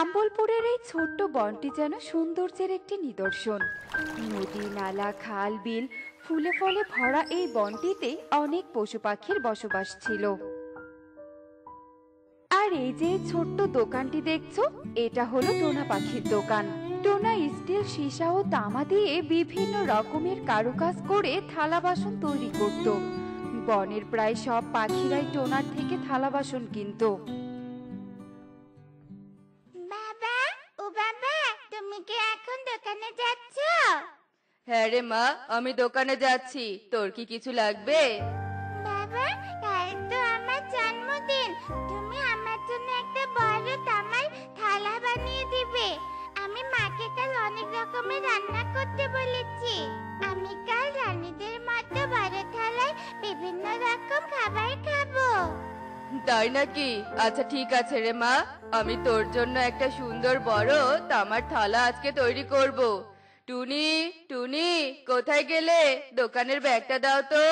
আম্বলপুরের এই ছোট্ট বনটি যেন সৌন্দর্যের একটি নিদর্শন। নদী, নালা, খাল, বিল ফুলে ফলে ভরা এই বনটিতে অনেক পশু পাখির বসবাস ছিল। আর এই যে ছোট্ট দোকানটি দেখছো, এটা হলো টোনা পাখির দোকান। টোনা স্টিল, সীসা ও তামা দিয়ে বিভিন্ন রকমের কারুকাজ করে থালা বাসন তৈরি করত। বনের প্রায় সব পাখিরাই টোনার থেকে থালা বাসন কিনতো। বাবা, ও বাবা, তুমি কি এখন দোকানে যাচ্ছ? হ্যাঁ রে মা, আমি দোকানে যাচ্ছি। তোর কি কিছু লাগবে? বাবা, কাল তো আমার জন্মদিন। তুমি আমার জন্য একটা বড় তামার থালা বানিয়ে দিবে। আমি মাকে কাল অনেক রকমের রান্না করতে বলেছি। আমি কাল রানীদের মতো বড় থালায় বিভিন্ন রকম খাবার খাবো। তাই নাকি? আচ্ছা ঠিক আছে রে মা, আমি তোর জন্য একটা সুন্দর বড় তামার থালা আজকে তৈরি করব। টুনি, টুনি, কোথায় গেলে? দোকানের ব্যাগটা দাও তো।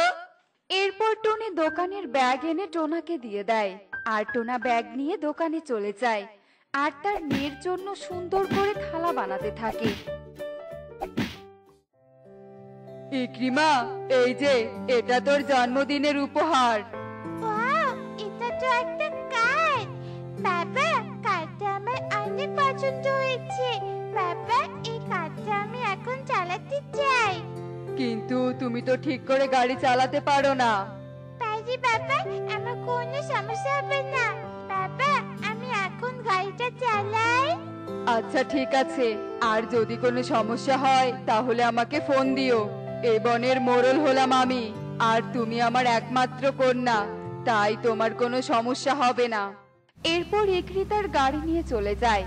এরপর টুনি দোকানের ব্যাগ এনে টোনাকে দিয়ে দেয়, আর টোনা ব্যাগ নিয়ে দোকানে চলে যায় আর তার মেয়ের জন্য সুন্দর করে থালা বানাতে থাকে। ইকরিমা, এই যে এটা তোর জন্মদিনের উপহার। ওয়াও, এটা তো একটা কার। বাবা, কারটা আমার অনেক পছন্দ হয়েছে। বাবা, এই কারটা আমি এখন চালাতে চাই। কিন্তু তুমি তো ঠিক করে গাড়ি চালাতে পারো না। পারি বাবা, আমার কোনো সমস্যা হবে না। বাবা, আমি এখন গাড়িটা চালাই। আচ্ছা ঠিক আছে, আর যদি কোনো সমস্যা হয় তাহলে আমাকে ফোন দিও। এ বনের মোড়ল হলাম আমি, আর তুমি আমার একমাত্র কন্যা, তাই তোমার কোনো সমস্যা হবে না। এরপর ইকরি তার গাড়ি নিয়ে চলে যায়।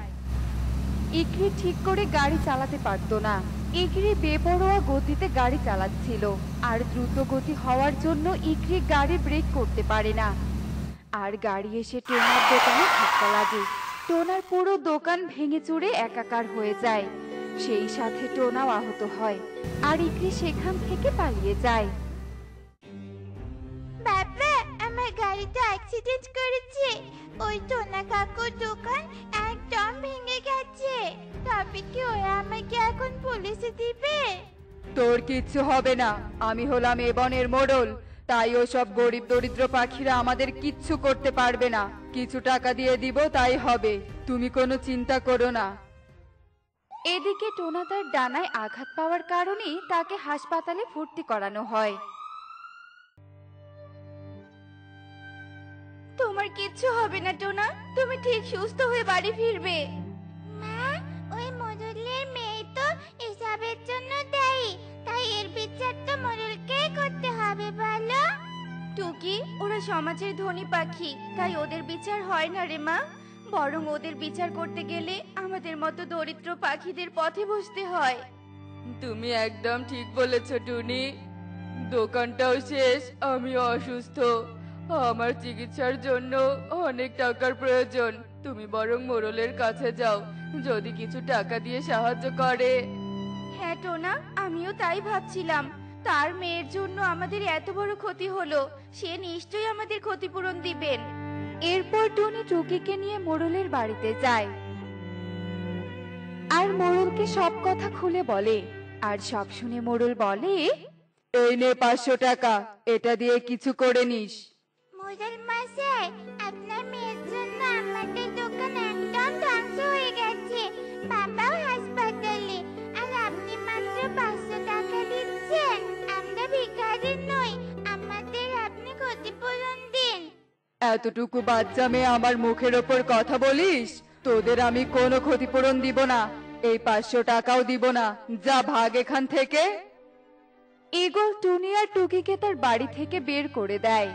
ইকরি ঠিক করে গাড়ি চালাতে পারতো না। ইকরি বেপরোয়া গতিতে গাড়ি চালাচ্ছিল, আর দ্রুত গতি হওয়ার জন্য ইকরি গাড়ি ব্রেক করতে পারে না। আর গাড়ি এসে টোনার দোকানে ধাক্কা লাগে। টোনার পুরো দোকান ভেঙে চুরে একাকার হয়ে যায়। সেই সাথে টোনাও আহত হয়, আর ইকরি সেখান থেকে পালিয়ে যায়। বাবা, আমার গাড়িটা অ্যাক্সিডেন্ট করেছে। ওই টোনা কাকুর দোকান একদম ভেঙে গেছে। তবে কি ওরা আমাকে এখন পুলিশে দিবে? তোর কিচ্ছু হবে না, আমি হলাম এ বনের মোড়ল, তাই ওসব গরিব দরিদ্র পাখিরা আমাদের কিচ্ছু করতে পারবে না। কিছু টাকা দিয়ে দিব, তাই হবে, তুমি কোনো চিন্তা করো না। এদিকে টোনা তার ডানায় আঘাত পাওয়ার কারণে তাকে হাসপাতালে ভর্তি করানো হয়। তোমার কিচ্ছু হবে না টোনা, তুমি ঠিক সুস্থ হয়ে বাড়ি ফিরবে। মা, ওই মোড়লের মেয়ে তো এসবের জন্য দায়ী, তাই এর বিচার তো মোড়লকেই করতে হবে বলো। টুকি, ওরা সমাজের ধনী পাখি, তাই ওদের বিচার হয় না রে মা। বরং ওদের বিচার করতে গেলে আমাদের মতো দরিদ্র পাখিদের পথে বসতে হয়। তুমি একদম ঠিক বলেছ টুনি। দোকানটাও শেষ, আমি অসুস্থ, আমার চিকিৎসার জন্য অনেক টাকার প্রয়োজন। তুমি বরং মোড়লের কাছে যাও, যদি কিছু টাকা দিয়ে সাহায্য করে। হ্যাঁ টোনা, আমিও তাই ভাবছিলাম। তার মেয়ের জন্য আমাদের এত বড় ক্ষতি হলো, সে নিশ্চয়ই আমাদের ক্ষতিপূরণ দিবেন। এরপর টুনি টুকিকে নিয়ে মোড়লের বাড়িতে যায় আর মোড়লকে সব কথা খুলে বলে। আর সব শুনে মোড়ল বলে, এই নে 500 টাকা, এটা দিয়ে কিছু করে নিস। মোড়ল মশাই, আপনার মেয়ের জন্য আমাদের দোকান একদম ধ্বংস হয়ে গেছে। বাবাও হাসপাতালে, আর আপনি মাত্র 500 টাকা দিচ্ছেন। আমরা ভিখারি নই, আমাদের আপনি ক্ষতিপূরণ দিন। এতটুকু বাচ্চা মেয়ে আমার মুখের ওপর কথা বলিস? তোদের আমি কোনো ক্ষতিপূরণ দিব না, এই 500 টাকাও দিব না, যা ভাগ এখান থেকে। ঈগল টুনি আর টুকিকে তার বাড়ি থেকে বের করে দেয়।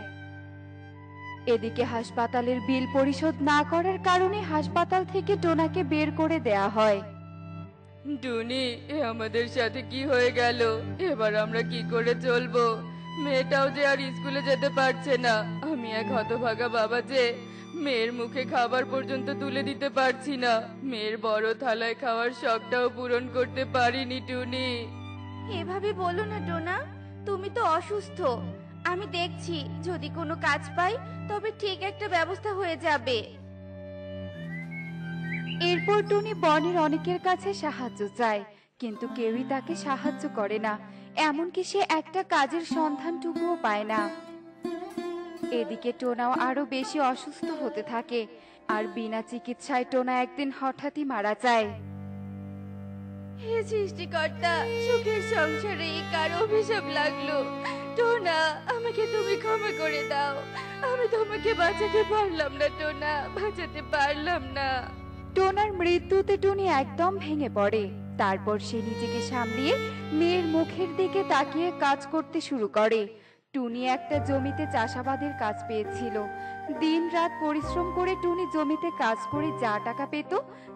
এদিকে হাসপাতালের বিল পরিশোধ না করার কারণে হাসপাতাল থেকে টোনাকে বের করে দেয়া হয়। টুনি, এ আমাদের সাথে কি হয়ে গেল? এবার আমরা কি করে চলবো? মেয়েটাও যে আর স্কুলে যেতে পারছে না। আমি এক হতভাগা বাবা যে মেয়ের মুখে খাবার পর্যন্ত তুলে দিতে পারছি না। মেয়ের বড় থালায় খাওয়ার শখটাও পূরণ করতে পারিনি টুনি। এভাবে বলো না টোনা, তুমি তো অসুস্থ। আমি দেখছি, যদি কোনো কাজ পাই তবে ঠিক একটা ব্যবস্থা হয়ে যাবে। এরপর টুনি বনের অনেকের কাছে সাহায্য চায়, কিন্তু কেউই তাকে সাহায্য করে না। এমনকি সে একটা কাজের সন্ধানটুকুও পায় না। এদিকে টোনাও আরো বেশি অসুস্থ হতে থাকে, আর বিনা চিকিৎসায় টোনা একদিন হঠাৎই মারা যায়। হে সৃষ্টিকর্তা, সুখের সংসারে এই কার অভিশাপ লাগলো? টোনা, আমাকে তুমি ক্ষমা করে দাও। আমি তোমাকে বাঁচাতে পারলাম না টোনা, বাঁচাতে পারলাম না। টোনার মৃত্যুতে টুনি একদম ভেঙে পড়ে। তারপর সে নিজেকে সামলিয়ে মেয়ের মুখের দিকে তাকিয়ে কাজ করতে শুরু করে। টুনি একটা জমিতে চাষাবাদের কাজ পেয়েছিল। দিনরাত পরিশ্রম করে টুনি জমিতে কাজ করে যা টাকা পেত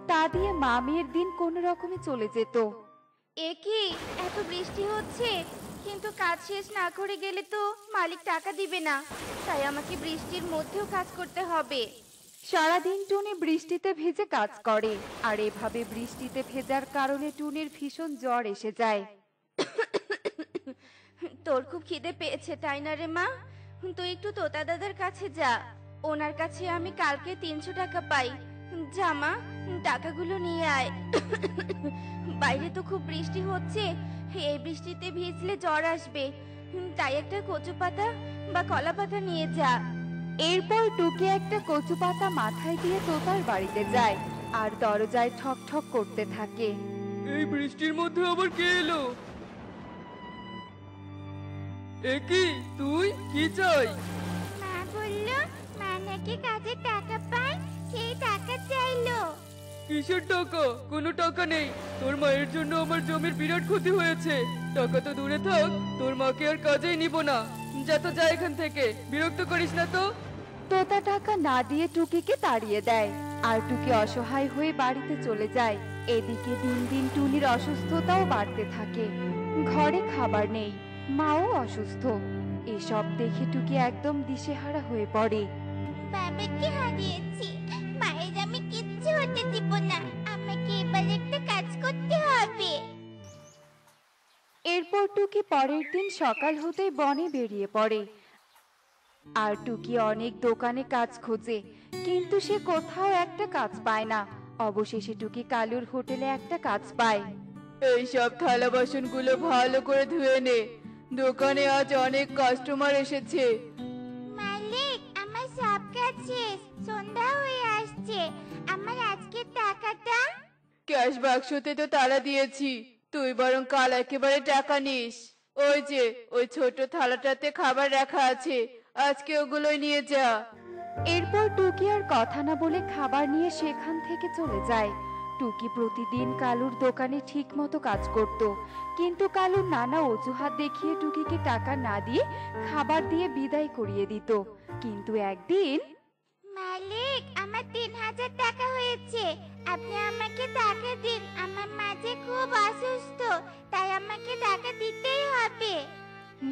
তা দিয়ে মা মেয়ের দিন কোনো রকমে চলে যেত। এ কি, এত বৃষ্টি হচ্ছে, কিন্তু কাজ শেষ না করে গেলে তো মালিক টাকা দিবে না। তাই আমাকে বৃষ্টির মধ্যেও কাজ করতে হবে। সারাদিন টুনি বৃষ্টিতে ভিজে কাজ করে, আর এভাবে বৃষ্টিতে ভেজার কারণে টুনির ভীষণ জ্বর এসে যায়। তোর খুব খিদে পেয়েছে তাই না রে মা? তুই একটু তোতা দাদার কাছে যা, ওনার কাছে আমি কালকে 300 টাকা পাই। যা মা, টাকাগুলো নিয়ে আয়। বাইরে তো খুব বৃষ্টি হচ্ছে, এই বৃষ্টিতে ভিজলে জ্বর আসবে। তাই একটা কচু পাতা বা কলা পাতা নিয়ে যা। এরপর টুকি একটা কচু পাতা মাথায় দিয়ে তোতার বাড়িতে যায়, আর দরজায় ঠক ঠক করতে থাকে। এই বৃষ্টির মধ্যে আবার কে এলো? এ কি, তুই কি চাই? মা বললো মা নাকি কাজে টাকা পায়, সেই টাকা চাইলো। কিসের টাকা? কোনো টাকা নেই। তোর মায়ের জন্য আমার জমির বিরাট ক্ষতি হয়েছে। টাকা তো দূরে থাক, তোর মাকে আর কাজেই নিব না। যা তো, যা এখান থেকে, বিরক্ত করিস না তো। তোতা টাকা না দিয়ে টুকিকে তাড়িয়ে দেয়, আর টুকি অসহায় হয়ে বাড়িতে চলে যায়। এদিকে দিন দিন টুনির অসুস্থতাও বাড়তে থাকে। ঘরে খাবার নেই, মাও অসুস্থ। এসব দেখে টুকি একদম দিশেহারা হয়ে পড়ে। বাবাকে হারিয়েছি, মায়ের আমি কিচ্ছু হতে দিব না। আমাকে এবার একটা কাজ করতে হবে। এরপর টুকি পরের দিন সকাল হতেই বনে বেরিয়ে পড়ে, আর টুকি অনেক দোকানে কাজ খোঁজে, কিন্তু সে কোথাও একটা কাজ পায় না। অবশেষে টুকি কালুর হোটেলে একটা কাজ পায়। এইসব থালা বাসনগুলো ভালো করে ধুয়ে নে, দোকানে আজ অনেক কাস্টমার এসেছে। মালিক, আমার সব কাজ শেষ, সন্ধ্যা হয়ে আসছে। আমার আজকের টাকাটা? ক্যাশ বাক্সতে তো তালা দিয়েছি, তুই বরং কাল একেবারে টাকা নিস। ওই যে ওই ছোট থালাটাতে খাবার রাখা আছে, আজকে ওগুলোই নিয়ে যা। এরপর টুকি আর কথা না বলে খাবার নিয়ে সেখান থেকে চলে যায়। টুকি প্রতিদিন কালুর দোকানে ঠিক মতো কাজ করত, কিন্তু কালু নানা অজুহাত দেখিয়ে টুকিকে টাকা না দিয়ে খাবার দিয়ে বিদায় করিয়ে দিত। কিন্তু একদিন মালিক, আমার 3000 টাকা হয়েছে, আপনি আমাকে টাকা দিন। আমার মা যে খুব অসুস্থ, তাই আমাকে টাকা দিতেই হবে।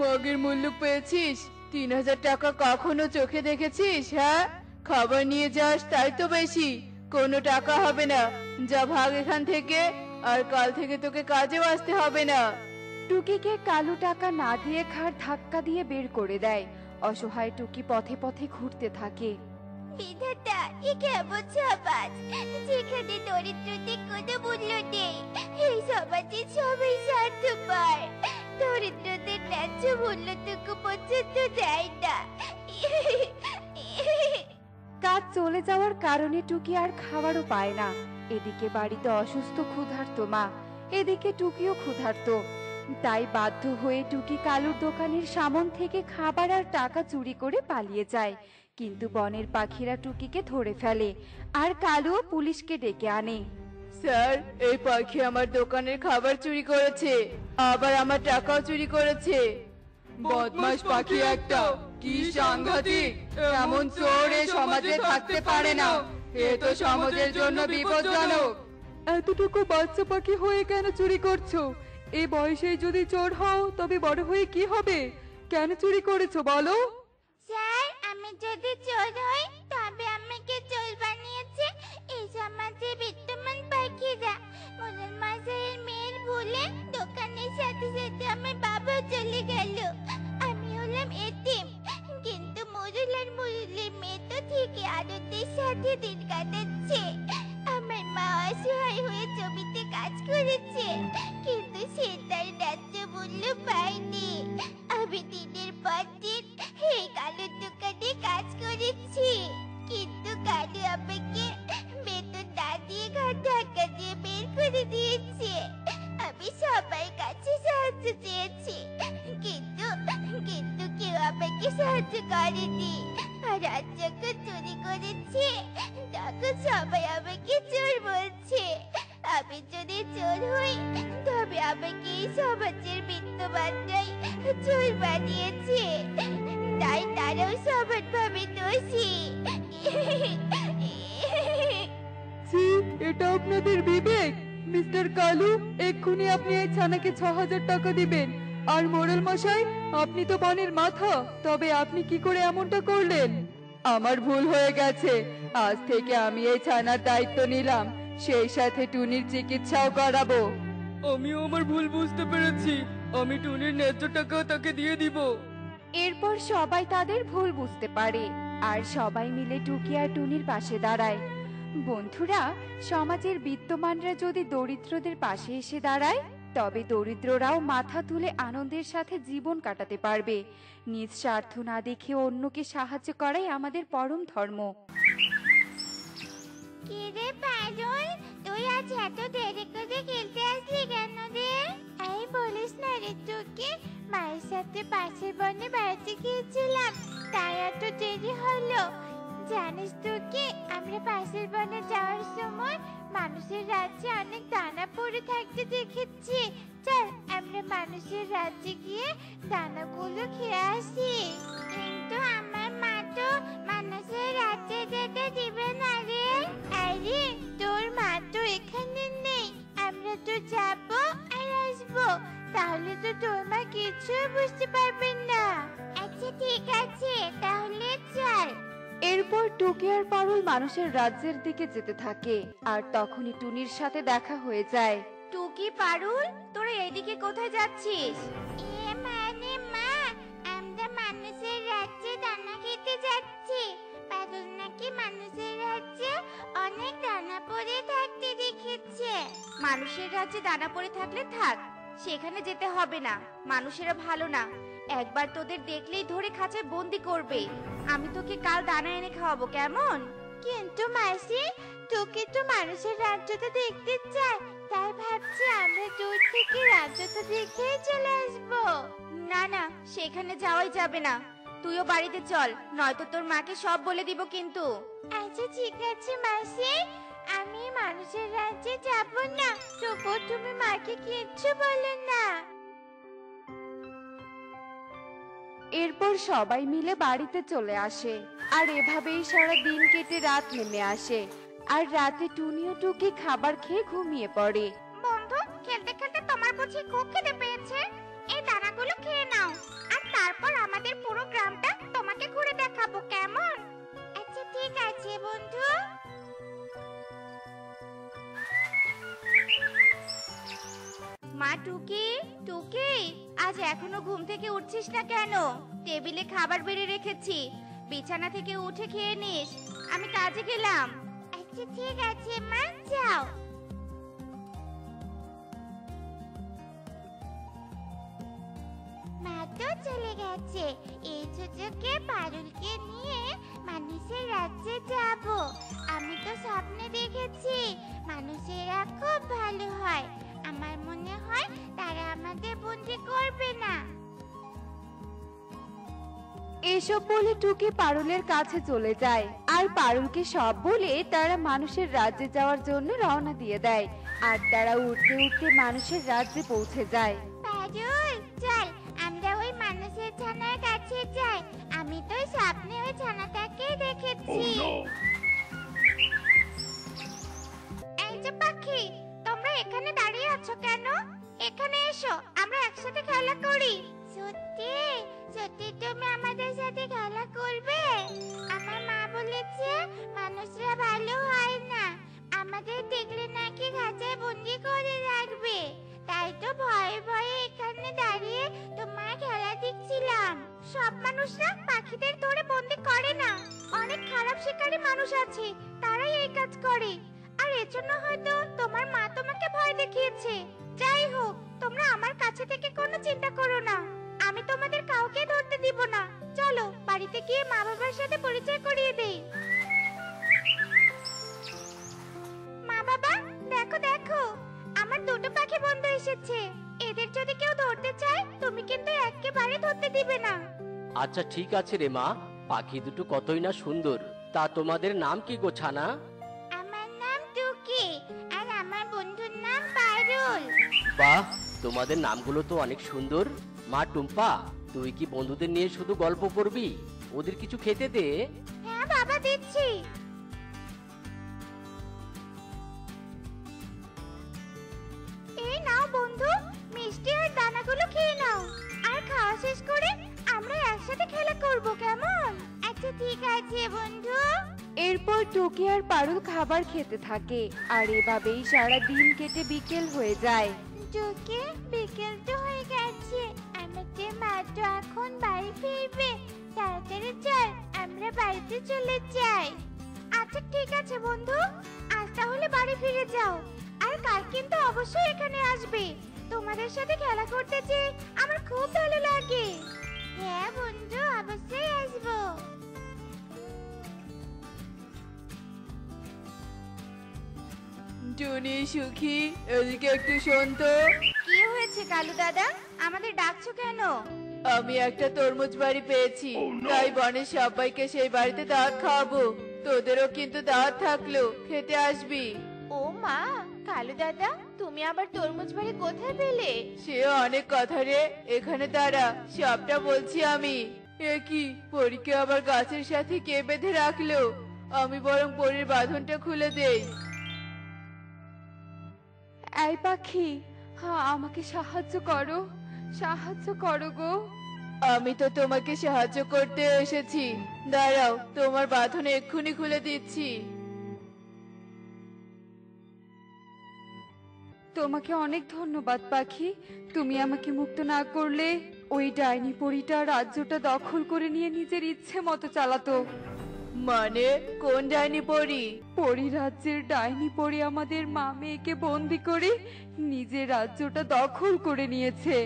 মগের মূল্য পেয়েছিস? 3000 টাকা কখনো চোখে দেখেছিস? হ্যাঁ, খাবার নিয়ে যাস তাই তো বেশি। কোনো টাকা হবে না, যা ভাগ এখান থেকে, আর কাল থেকে তোকে কাজেও আসতে হবে না। টুকিকে কালু টাকা না দিয়ে ঘাড় ধাক্কা দিয়ে বের করে দেয়। অসহায় টুকি পথে পথে ঘুরতে থাকে। বিধাতা, এ কেমন সমাজ, যেখানে দরিদ্রদের কোনো মূল্য নেই। এই সমাজে সবাই স্বার্থপর, দরিদ্রদের ন্যায্য মূল্যটুকু পর্যন্ত দেয় না। কাজ চলে যাওয়ার কারণে টুকি আর খাবারও পায় না। এদিকে বাড়িতে অসুস্থ ক্ষুধার্ত মা, এদিকে টুকিও ক্ষুধার্ত। তাই বাধ্য হয়ে টুকি কালুর দোকানের সামন থেকে খাবার আর টাকা চুরি করে পালিয়ে যায়। কিন্তু বনের পাখিরা টুকিকে ধরে ফেলে, আর কালুও পুলিশকে ডেকে আনে। স্যার, এই পাখি আমার দোকানের খাবার চুরি করেছে, আবার আমার টাকাও চুরি করেছে। বদমাশ পাখি একটা, কি সাংঘাতিক! এমন চোর এই সমাজে থাকতে পারে না, এ তো সমাজের জন্য বিপজ্জনক। এতটুকু বাচ্চা পাখি হয়ে কেন চুরি করছো? এই বয়সে যদি চোর হও তবে বড় হয়ে কি হবে? কেন চুরি করেছো বলো? স্যার, আমি যদি চোর হই তবে আমাকে চোর বানিয়েছে এই সমাজে বিদ্যমান পাখিরা। মোড়ল মশাইয়ের মেয়ের ভুলে দোকানের সাথে সাথে আমার বাবাও চলে গেল। আমি হলাম এতিম, কিন্তু মোড়ল আর মোড়লের মেয়ে তো ঠিকই আনন্দের সাথে দিন কাটাচ্ছে। আমার মা অসহায় হয়ে জমিতে কাজ করেছে, কিন্তু সে তার ন্যায্য মূল্য পায়নি। আমি দিনের পর দিন এই কালুর দোকানে কাজ করেছি, কিন্তু কালু আমাকে বেতন না দিয়ে ঘর ধাক্কা দিয়ে বের করে দিয়েছে। আমি সবার কাছে সাহায্য চেয়েছি, কিন্তু কিন্তু কেউ আমাকে সাহায্য করেনি। আর আজ যখন চুরি করেছি তখন সবাই আমাকে চোর বলছে। আমি যদি চোর হই তবে আমাকে এই সমাজের বিত্তবানরাই চোর বানিয়েছে, তাই তারাও সমানভাবে দোষী। ছি, এটা আপনাদের বিবেক? মিস্টার কালু, এক্ষুনি আপনি এই ছানাকে ৬,০০০ টাকা দিবেন। আর মোড়ল মশাই, আপনি তো বনের মাথা, তবে আপনি কি করে এমনটা করলেন? আমার ভুল হয়ে গেছে, আজ থেকে আমি এই ছানার দায়িত্ব নিলাম, সেই সাথে টুনির চিকিৎসাও করাবো। আমিও আমার ভুল বুঝতে পেরেছি, আমি টুনির ন্যায্য টাকা তাকে দিয়ে দিব। এরপর সবাই তাদের ভুল বুঝতে পারে আর সবাই মিলে টুকি আর টুনির পাশে দাঁড়ায়। বন্ধুরা, সমাজের বিত্তমানরা যদি দরিদ্রদের পাশে এসে দাঁড়ায়, তবে দরিদ্ররাও মাথা তুলে আনন্দের সাথে জীবন কাটাতে পারবে। নিজ স্বার্থ না দেখে অন্যকে সাহায্য করাই আমাদের পরম ধর্ম। কি রে পারুল, তুই আজ এত দেরি করে খেলতে আসলি কেন রে? এই বলিস না রে তোকে, মায়ের সাথে পাশের বনে বেড়াতে গিয়েছিলাম, তাই এত দেরি হলো। জানিস তো কি, আমরা পাশের বনে যাওয়ার সময় মানুষের রাজ্যে অনেক দানা পড়ে থাকতে দেখেছি। চল আমরা মানুষের রাজ্যে গিয়ে দানাগুলো খেয়ে আসি। কিন্তু আমার মা তো মানুষের রাজ্যে যেতে দিবে না রে। আরে তোর মা তো এখানে নেই, আমরা তো যাবো আর আসবো, তাহলে তো তোর মা কিছু বুঝতে পারবেন না। আচ্ছা ঠিক আছে, তাহলে চল। এরপর টুকি আর পারুল মানুষের রাজ্যের দিকে যেতে থাকে, আর তখনই টুনির সাথে দেখা হয়ে যায়। টুকি, পারুল, তোরা এইদিকে কোথায় যাচ্ছিস? মানে মা, আমরা মানুষের রাজ্যে দানা খেতে যাচ্ছি। পারুল নাকি মানুষের রাজ্যে অনেক দানা পড়ে থাকতে দেখেছে। মানুষের রাজ্যে দানা পড়ে থাকলে থাক, সেখানে যেতে হবে না। মানুষেরা ভালো না, একবার তোদের দেখলেই ধরে খাঁচায় বন্দি করবে। আমি তোকে কাল দানা এনে খাওয়াবো, কেমন? কিন্তু মাসি, তোকে তো মানুষের রাজ্যটা দেখতে চাই, তাই ভাবছি আমরা দূর থেকে রাজ্যটা দেখেই চলে আসবো। না না, সেখানে যাওয়াই যাবে না। তুইও বাড়িতে চল, নয়তো তোর মাকে সব বলে দিব কিন্তু। আচ্ছা ঠিক আছে মাসি, আমি মানুষের রাজ্যে যাব না, তবু তুমি মাকে কিচ্ছু বলো না। এরপর সবাই মিলে বাড়িতে চলে আসে, আর এভাবেই সারা দিন কেটে রাত নেমে আসে। আর রাতে টুনি ও টুকি খাবার খেয়ে ঘুমিয়ে পড়ে। বন্ধু, খেলতে খেলতে তোমার বুঝি খুব খিদে পেয়েছে? এই দানাগুলো খেয়ে নাও, আর তারপর আমাদের পুরো গ্রামটা তোমাকে ঘুরে দেখাবো, কেমন? আচ্ছা ঠিক আছে বন্ধু। মা, টুকি টুকি, আজ এখনো ঘুম থেকে উঠছিস না কেন? টেবিলে খাবার বেড়ে রেখেছি, বিছানা থেকে উঠে খেয়ে নিস। আমি কাজে গেলাম। আচ্ছা ঠিক আছে মা, যাও। মা তো চলে গেছে, এই সুযোগে পারুলকে নিয়ে মানুষের রাজ্যে যাব। আমি তো স্বপ্নে দেখেছি মানুষেরা খুব ভালো হয়, আমার মনে হয় তারা আমাদের বন্দি করবে না। এসব বলে টুকি পারুলের কাছে চলে যায়, আর পারুলকে সব বলে তারা মানুষের রাজ্যে যাওয়ার জন্য রওনা দিয়ে দেয়। আর তারা উঠতে উঠতে মানুষের রাজ্যে পৌঁছে যায়। পারুল, চল আমরা ওই মানুষের ছানার কাছে যাই, আমি তো স্বপ্নে ওই ছানাটাকে দেখেছি। এই যে পাখি, তোমরা এখানে দাঁড়িয়ে আছো কেন? এখানে এসো, আমরা একসাথে খেলা করি। সত্যি সত্যি তুমি আমাদের সাথে খেলা করবে? আমার মা বলেছে মানুষরা ভালো হয় না, আমাদের দেখলে নাকি খাঁচায় বন্দি করে রাখবে, তাই তো ভয়ে ভয়ে এখানে দাঁড়িয়ে তোমার খেলা দেখছিলাম। সব মানুষরা পাখিদের ধরে বন্দি করে না, অনেক খারাপ শিকারী মানুষ আছে, তারাই এই কাজ করে। আর আর এজন্য হয়তো তোমার মা তোমাকে ভয় দেখিয়েছে। যাই হোক, তোমরা আমার কাছে থেকে কোনো চিন্তা করো না। আমি তোমাদের কাউকে ধরতে দিব না। চলো বাড়িতে গিয়ে মা বাবার সাথে পরিচয় করিয়ে দেই। মা বাবা, দেখো দেখো, আমার দুটো পাখি বন্ধু এসেছে। এদের যদি কেউ ধরতে চায়, তুমি কিন্তু একেবারে ধরতে দিবে না। আচ্ছা ঠিক আছে রে মা, পাখি দুটো কতই না সুন্দর। তা তোমাদের নাম কি গো ছানা? আমার নাম টুকি, আর আমার বন্ধুর নাম পারুল। বাহ, তোমাদের নামগুলো তো অনেক সুন্দর। মা টুম্পা, তুই কি বন্ধুদের নিয়ে শুধু গল্প করবি? ওদের কিছু খেতে দে। হ্যাঁ বাবা, দিচ্ছি। এই নাও বন্ধু, মিষ্টি আর দানাগুলো খেয়ে নাও। আর খাওয়া শেষ করে আমরা একসাথে খেলা করব, কেমন? আচ্ছা ঠিক আছে বন্ধু। এরপর টুকি আর পারুল খাবার খেতে থাকে, আর এভাবেই সারা দিন কেটে বিকেল হয়ে যায়। টুকি, বিকেল তো হয়ে গেছে, আমাদের মা তো এখন বাড়ি ফিরবে। তাড়াতাড়ি চল, আমরা বাড়িতে চলে যাই। আচ্ছা ঠিক আছে বন্ধু, আজ তাহলে বাড়ি ফিরে যাও। আর কাল কিন্তু অবশ্যই এখানে আসবে। তোমাদের সাথে খেলা করতে যে আমার খুব ভালো লাগে। হ্যাঁ বন্ধু, অবশ্যই আসবো। টুনি, সুখী, এদিকে একটু শোন তো। কি হয়েছে কালু দাদা, আমাদের ডাকছো কেন? আমি একটা তরমুজ বাড়ি পেয়েছি, তাই বনের সবাইকে সেই বাড়িতে দাওয়াত খাওয়াবো। তোদেরও কিন্তু দাওয়াত থাকলো, খেতে আসবি। ও মা, কালু দাদা, তুমি আবার তরমুজ বাড়ি কোথায় পেলে? সে অনেক কথা রে, এখানে দাঁড়া, সবটা বলছি আমি। এ কি, পরীকে আবার গাছের সাথে কে বেঁধে রাখলো? আমি বরং পরীর বাঁধনটা খুলে দেই। এই পাখি, হ্যাঁ আমাকে সাহায্য করো, সাহায্য করো গো। আমি তো তোমাকে সাহায্য করতে এসেছি, দাঁড়াও, তোমার বাঁধন এক্ষুনি খুলে দিচ্ছি। তোমাকে অনেক ধন্যবাদ পাখি। তুমি আমাকে মুক্ত না করলে ওই ডাইনি পরীটা রাজ্যটা দখল করে নিয়ে নিজের ইচ্ছে মতো চালাতো। মানে কোন ডাইনি পরী? পরী রাজ্যের ডাইনি পরী আমাদের মা মেয়েকে বন্দি করে নিজের রাজ্যটা দখল করে নিয়েছে।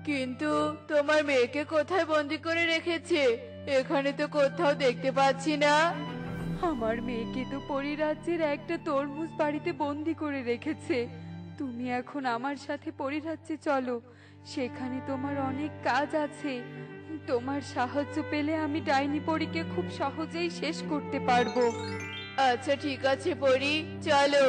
কিন্তু তোমার মেয়েকে কোথায় বন্দি করে রেখেছে? এখানে তো কোথাও দেখতে পাচ্ছি না। আমার মেয়েকে তো পরী রাজ্যের একটা তরমুজ বাড়িতে বন্দি করে রেখেছে। তুমি এখন আমার সাথে পরী রাজ্যে চলো, সেখানে তোমার অনেক কাজ আছে। তোমার সাহায্য পেলে আমি ডাইনি পরীকে খুব সহজেই শেষ করতে পারবো। আচ্ছা ঠিক আছে পরী, চলো।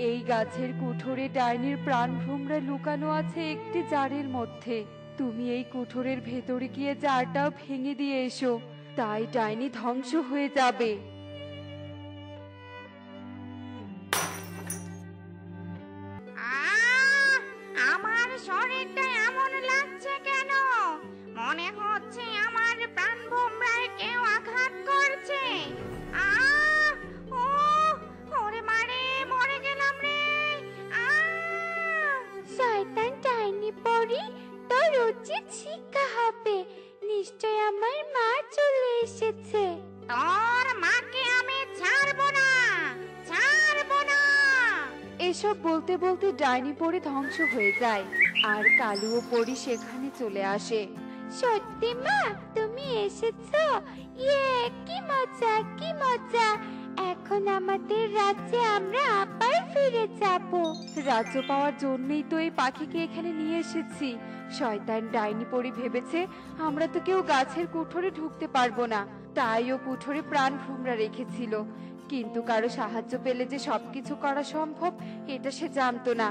এই গাছের কুঠোরে ডাইনির প্রাণভ্রমরা লুকানো আছে একটি জারের মধ্যে। তুমি এই কুঠোরের ভেতরে গিয়ে জারটাও ভেঙে দিয়ে এসো, তাই ডাইনি ধ্বংস হয়ে যাবে। আমার শরীরটা এমন লাগছে কেন? মনে হচ্ছে আমার প্রাণ ভোমরায় কেউ আঘাত করছে। আহ! ও! ওরে মারে, মরে গেলাম রে! শয়তান ডাইনি পরী, তোর উচিত শিক্ষা হবে। নিশ্চয় আমার মা চলে এসেছে। তোর মাকে আমি ছাড়বো না, ছাড়বো না। এসব বলতে বলতে ডাইনি পরী ধ্বংস হয়ে যায়, আর কালু ও পরী সেখানে চলে আসে। সত্যি মা, তুমি এসেছো? ইয়ে, কি মজা, কি মজা! এখন আমাদের রাজ্যে আমরা আবার ফিরে যাব। রাজ্য পাওয়ার জন্যই তো এই পাখিকে এখানে নিয়ে এসেছি। শয়তান ডাইনি পরী ভেবেছে আমরা তো কেউ গাছের কুঠোরে ঢুকতে পারবো না, তাই ও কুঠোরে প্রাণ ভ্রমরা রেখেছিল। কিন্তু কারো সাহায্য পেলে যে সবকিছু করা সম্ভব এটা সে জানতো না।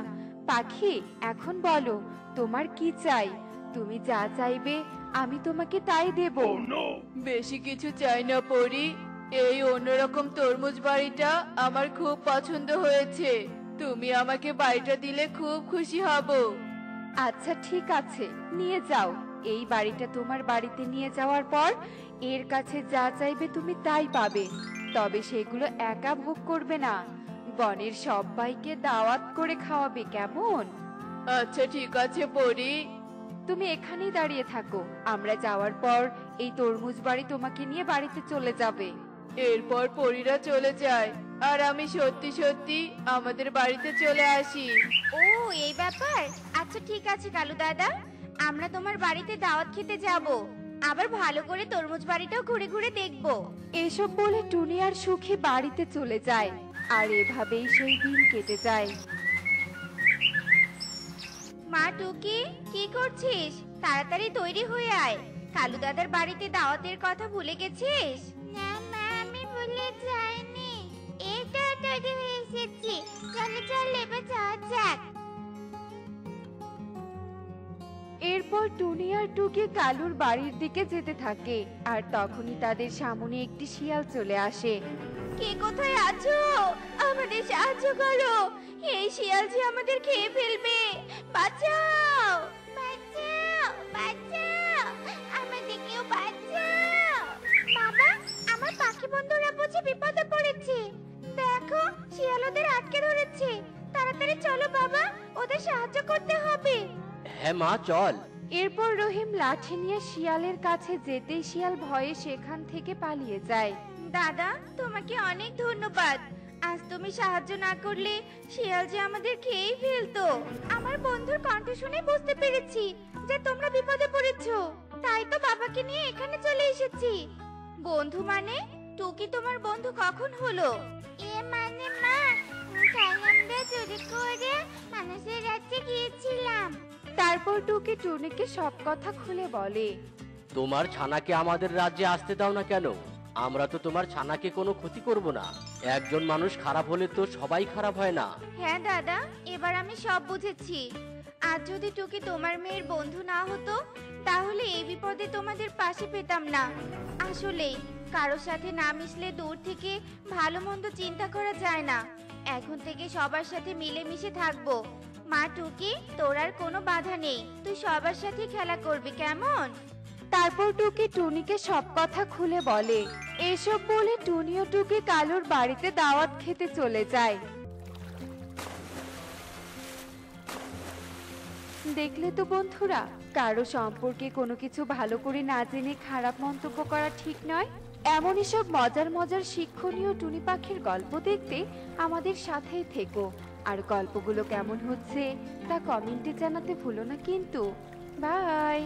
পাখি, এখন বলো তোমার কি চাই? তুমি যা চাইবে আমি তোমাকে তাই দেব। বেশি কিছু চাই না পরী, এই অন্যরকম তরমুজ বাড়িটা আমার খুব পছন্দ হয়েছে। তুমি আমাকে বাড়িটা দিলে খুব খুশি হব। আচ্ছা ঠিক আছে, নিয়ে যাও। এই বাড়িটা তোমার বাড়িতে নিয়ে যাওয়ার পর এর কাছে যা চাইবে তুমি তাই পাবে। তবে সেগুলো একা ভোগ করবে না, বনের সবাইকে দাওয়াত করে খাওয়াবে, কেমন? আচ্ছা ঠিক আছে পরী। তুমি এখানেই দাঁড়িয়ে থাকো, আমরা যাওয়ার পর এই তরমুজ বাড়ি তোমাকে নিয়ে বাড়িতে চলে যাবে। এরপর পরীরা চলে যায় আর আমি সত্যি সত্যি আমাদের বাড়িতে চলে আসি। ও এই ব্যাপার। আচ্ছা ঠিক আছে কালু দাদা, আমরা তোমার বাড়িতে দাওয়াত খেতে যাব, আবার ভালো করে তরমুজ বাড়িটাও ঘুরে ঘুরে দেখব। এসব বলে টুনি আর সুখী বাড়িতে চলে যায়। আর এভাবেই সেই দিন কেটে যায়। মা টুকি, কি করছিস? তাড়াতাড়ি তৈরি হয়ে আয়, কালু দাদার বাড়িতে দাওয়াতের কথা ভুলে গেছিস? না মা, আমি ভুলে যাইনি। এই তো তৈরি হয়ে এসেছি। চলো চলো, এবার যাওয়া যাক। এরপর টুনি আর টুকি কালুর বাড়ির দিকে যেতে থাকে। আর তখনই তাদের সামনে একটি শিয়াল চলে আসে। কে কোথায় আছো? আমাদের সাহায্য করো, এই শিয়াল যে আমাদের খেয়ে ফেলবে, বাঁচাও! বাঁচাও বাঁচাও, আমাদেরকেও বাঁচাও। বাবা, আমার পাখি বন্ধুরা বুঝি বিপদে পড়েছে। দেখো, শিয়াল ওদের আটকে ধরেছে। তাড়াতাড়ি চলো বাবা, ওদের সাহায্য করতে হবে। হ্যাঁ মা, চল। এরপর রহিম লাঠি নিয়ে শিয়ালের কাছে যেতেই শিয়াল ভয়ে সেখান থেকে পালিয়ে যায়। দাদা, তোমাকে অনেক ধন্যবাদ। আজ তুমি সাহায্য না করলে শিয়াল যে আমাদের খেয়েই ফেলতো। আমার বন্ধুর কণ্ঠ শুনে বুঝতে পেরেছি যে তোমরা বিপদে পড়েছো, তাই তো বাবাকে নিয়ে এখানে চলে এসেছি। বন্ধু মানে? টুকি তোমার বন্ধু কখন হলো? এ মানে মা, কাল আমরা চুরি করে মানুষের রাজ্যে গিয়েছিলাম। তারপর টুকি টুনিকে সব কথা খুলে বলে। তোমার ছানাকে আমাদের রাজ্যে আসতে দাও না কেন? আমরা তো তোমার ছানাকে কোনো ক্ষতি করব না। একজন মানুষ খারাপ হলে তো সবাই খারাপ হয় না। হ্যাঁ দাদা, এবার আমি সব বুঝেছি। আর যদি টুকি তোমার মেয়ের বন্ধু না হতো, তাহলে এই বিপদে তোমাদের পাশে পেতাম না। আসলে কারোর সাথে না মিশলে দূর থেকে ভালো মন্দ চিন্তা করা যায় না। এখন থেকে সবার সাথে মিলেমিশে থাকবো। মা টুকি, তোর আর কোনো বাধা নেই, তুই সবার সাথে খেলা করবি, কেমন? তারপর টুকি টুনিকে সব কথা খুলে বলে। এসব বলে টুনি ও টুকি কালুর বাড়িতে দাওয়াত খেতে চলে যায়। দেখলে তো বন্ধুরা, কারো সম্পর্কে কোনো কিছু ভালো করে না জেনে খারাপ মন্তব্য করা ঠিক নয়। এমনই সব মজার মজার শিক্ষণীয় টুনি পাখির গল্প দেখতে আমাদের সাথেই থেকো। আর গল্পগুলো কেমন হচ্ছে তা কমেন্টে জানাতে ভুলো না কিন্তু। বাই।